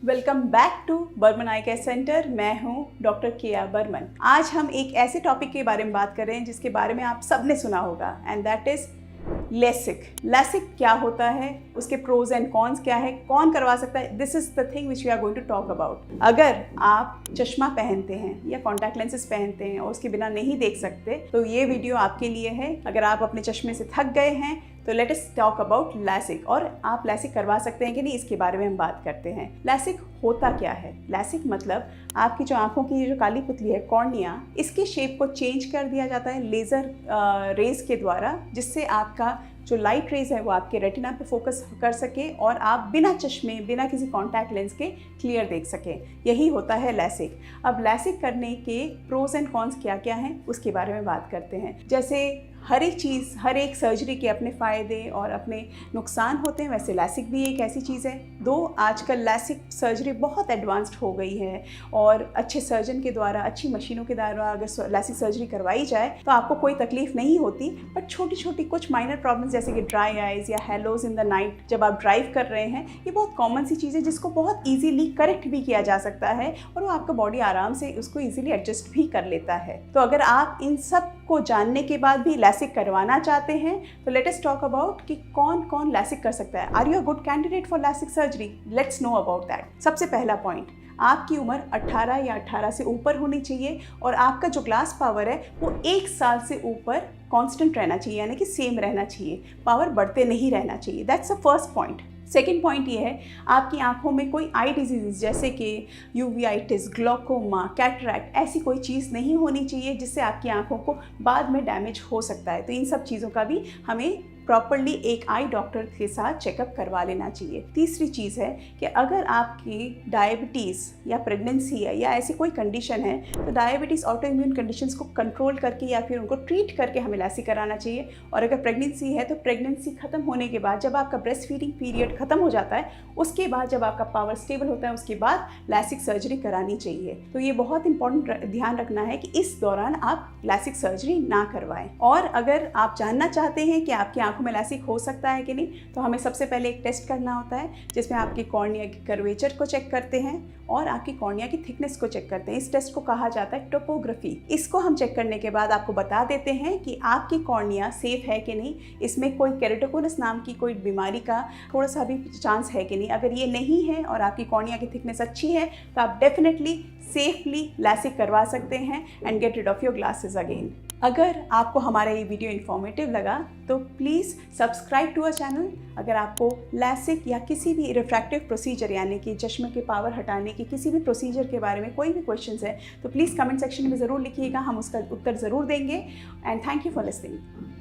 Welcome back to Burman eye care centre. मैं हूं doctor केया बर्मन। आज हम एक ऐसे टॉपिक के बारे में बात कर रहे हैं जिसके बारे में आप सबने सुना होगा, and that is LASIK. LASIK क्या होता है, उसके प्रोज एंड कॉन्स क्या है, कौन करवा सकता है, this is the thing which we are going to talk about. अगर आप चश्मा पहनते हैं या कॉन्टैक्ट लेंसेज पहनते हैं और उसके बिना नहीं देख सकते तो ये वीडियो आपके लिए है। अगर आप अपने चश्मे से थक गए हैं तो let us talk about LASIK, और आप लैसिक करवा सकते हैं कि नहीं, इसके बारे में हम बात करते हैं। लैसिक होता क्या है? लैसिक मतलब आपकी जो आंखों की जो काली पुतली है, कॉर्निया, इसकी शेप को चेंज कर दिया जाता है लेज़र रेज के द्वारा, जिससे आपका जो लाइट रेज है वो आपके रेटिना पे फोकस कर सके और आप बिना चश्मे, बिना किसी कॉन्टैक्ट लेंस के क्लियर देख सकें। यही होता है लैसिक। अब लैसिक करने के प्रोज एंड कॉन्स क्या क्या हैं उसके बारे में बात करते हैं। जैसे हर एक चीज़, हर एक सर्जरी के अपने फ़ायदे और अपने नुकसान होते हैं, वैसे लैसिक भी एक ऐसी चीज़ है। दो आजकल लैसिक सर्जरी बहुत एडवांस्ड हो गई है और अच्छे सर्जन के द्वारा, अच्छी मशीनों के द्वारा अगर लैसिक सर्जरी करवाई जाए तो आपको कोई तकलीफ नहीं होती। बट छोटी छोटी कुछ माइनर प्रॉब्लम्स जैसे कि ड्राई आइज़ या हेलोज इन द नाइट जब आप ड्राइव कर रहे हैं, ये बहुत कॉमन सी चीज़ है जिसको बहुत ईजीली करेक्ट भी किया जा सकता है और वो आपका बॉडी आराम से उसको ईजिली एडजस्ट भी कर लेता है। तो अगर आप इन सब को जानने के बाद भी लैसिक करवाना चाहते हैं तो लेट अस टॉक अबाउट कि कौन कौन लैसिक कर सकता है। Are you a good candidate for LASIK surgery? Let's know about that. सबसे पहला पॉइंट, आपकी उम्र 18 या 18 से ऊपर होनी चाहिए और आपका जो ग्लास पावर है वो 1 साल से ऊपर कांस्टेंट रहना चाहिए, यानी कि सेम रहना चाहिए, पावर बढ़ते नहीं रहना चाहिए। That's the first point. Second point ये है, आपकी आंखों में कोई आई डिजीज़ जैसे कि यूवियाइटिस, ग्लोकोमा, कैटरैक्ट, ऐसी कोई चीज़ नहीं होनी चाहिए जिससे आपकी आंखों को बाद में डैमेज हो सकता है। तो इन सब चीज़ों का भी हमें प्रॉपरली एक आई डॉक्टर के साथ चेकअप करवा लेना चाहिए। तीसरी चीज़ है कि अगर आपकी डायबिटीज़ या प्रेगनेंसी है या ऐसी कोई कंडीशन है तो डायबिटीज़, ऑटो इम्यून कंडीशंस को कंट्रोल करके या फिर उनको ट्रीट करके हमें लैसिक कराना चाहिए। और अगर प्रेगनेंसी है तो प्रेगनेंसी ख़त्म होने के बाद, जब आपका ब्रेस्ट फीडिंग पीरियड ख़त्म हो जाता है, उसके बाद जब आपका पावर स्टेबल होता है, उसके बाद लैसिक सर्जरी करानी चाहिए। तो ये बहुत इंपॉर्टेंट ध्यान रखना है कि इस दौरान आप लैसिक सर्जरी ना करवाएं। और अगर आप जानना चाहते हैं कि आपकी आंखों में लैसिक हो सकता है कि नहीं, तो हमें सबसे पहले एक टेस्ट करना होता है जिसमें आपकी कॉर्निया की कर्वेचर को चेक करते हैं और आपकी कॉर्निया की थिकनेस को चेक करते हैं। इस टेस्ट को कहा जाता है टोपोग्राफी। इसको हम चेक करने के बाद आपको बता देते हैं कि आपकी कॉर्निया सेफ है कि नहीं, इसमें कोई केरेटोकोनस नाम की कोई बीमारी का थोड़ा सा भी चांस है कि नहीं। अगर ये नहीं है और आपकी कॉर्निया की थिकनेस अच्छी है तो आप डेफिनेटली सेफली लैसिक करवा सकते हैं and get rid of your glasses again. अगर आपको हमारा ये वीडियो इन्फॉर्मेटिव लगा तो please subscribe to our channel. अगर आपको लैसिक या किसी भी रिफ्रैक्टिव प्रोसीजर यानी कि चश्मे के पावर हटाने की किसी भी प्रोसीजर के बारे में कोई भी क्वेश्चंस है तो प्लीज़ कमेंट सेक्शन में ज़रूर लिखिएगा, हम उसका उत्तर ज़रूर देंगे। And thank you for listening.